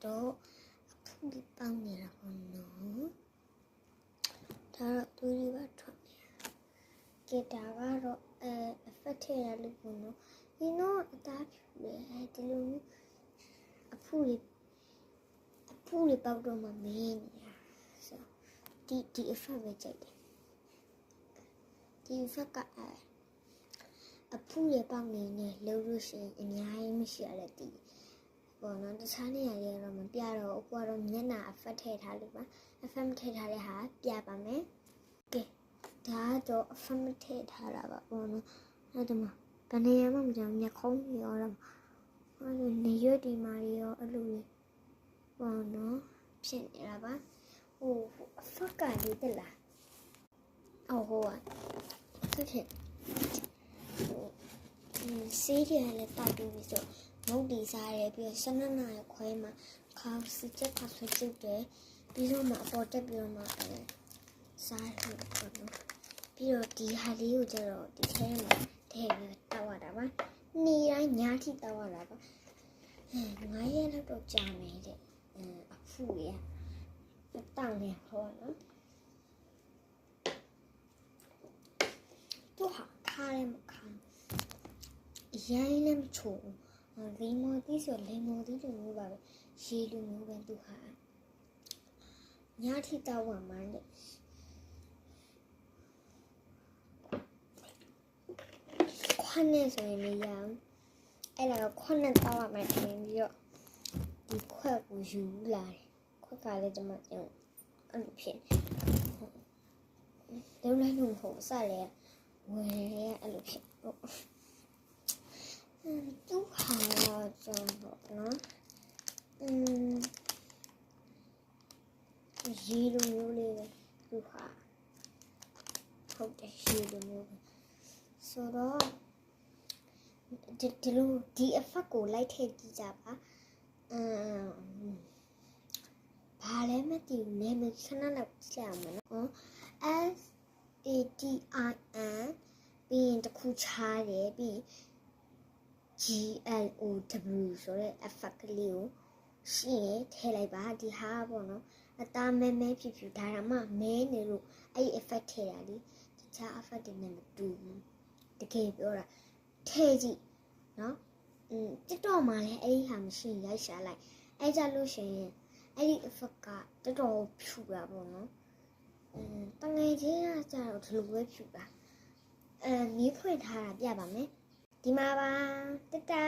တော့အခုဒီပေါင်းနေတာပေါ့နော်ဒါတော့သူတွေပါထွက်နေတာကဲဒါကတော့effect ထည့်ရလို့ပေါ့နော်ဒီတော့အသားဖြူလေဒီလိုမျိုးအဖူတွေပေါက်တော့မှမင်းနေတာဆိုဒီ effect ပဲကြိုက်တယ်ဒီ effect ကအဖူတွေပေါက်နေနဲ့လို့လို့ရှိရင်အများကြီးမရှိရတဲ့ဒီပေါ့နော်တခြားနေရာတွေကတော့မပြတော့အခုကတော့မျက်နှာ effect ထည့်ထားလို့ပါ effect ထည့်ထားတဲ့ဟာပြပါမယ်ကဲဒါတော့ effect ထည့်ထားတာပါပေါ့နော်အဲ့ဒါမှဘယ်နေရာမှမကြောက်မျက်ခုံးရောတော့အဲ့လိုနေရွက်ဒီမာတွေရောအဲ့လိုပေါ့နော်ဖြစ်နေတာပါဟို effect ကလေးတက်လာဟိုဖြစ်စေးတယ်လည်းတာတူပြီးဆိုမုတ်တီစားတယ်ပြီးတော့12နာရီခွဲမှာခါစစ်ချက်ခါဆွကျုပ်တယ်ပြီးတော့မှအပေါ်တက်ပြီးတော့မှစားလို့ပေါ့နော်ပြီးတော့ဒီဟာလေးကိုကျတော့ဒီထဲမှာထည့်ပြီးတောက်ရတာပါနေ့တိုင်းညထိတောက်ရတာပါ9ရက်လောက်တော့ကြာမယ်တဲ့အဖူရတောက်နေဟောနော်သူဟာခါရဲမခါရိုင်းလည်းမချိုးလိမ္မော်သီးဆိုလိမ္မော်သီးလိုမျိုးပါပဲရေလိုမျိုးပဲသူဟာညထိတောက်ဝမှန်းတဲ့ခွန်းနဲ့ဆိုရင်မရအောင်အဲ့ဒါကခွန်းနဲ့တောက်ရမယ်ထင်ပြီးတော့ဒီခွက်ကိုယူလာတယ်ခွက်ကလည်းဒီမှာအဲ့လိုဖြစ်လုံးလိုက်လို့မဟုတ်စလဲဝယ်ရအဲ့လိုဖြစ်သူဟာကျန်တော့နော်ရေလိုမျိုးလေးပဲသူဟာဟုတ်တယ်ရေလိုမျိုးပဲဆိုတော့ဒီလိုဒီ effect ကိုလိုက်ထည့်ကြည့်ကြပါဘာလဲမသိဘူးနာမည်ခဏလောက်ကြည့်ရမှာနော် SATIN ပြီးရင်တစ်ခုချားတယ်ပြီး GLOW ဆိုတဲ့ effect လေးကိုရှင်းရင်ထည့်လိုက်ပါဒီဟာပေါ့နော်အသားမဲဖြူဖြူဒါမှမဲနေလို့အဲ့ effect ထည့်ရလေတခြား effect တွေနဲ့မတူဘူးတကယ်ပြောတာထည့်ကြည့်နော်TikTok မှာလည်းအဲ့ဒီဟာမရှိရိုက်ရှာလိုက်အဲ့ကြလို့ရှိရင်အဲ့ဒီ effect ကတော်တော်ဖြူတာပေါ့နော်တငယ်ချင်းကကြတော့ဒီလိုပဲဖြူတာမီးဖွင့်ထားတာပြပါမယ်ဒီမှာပါတတာ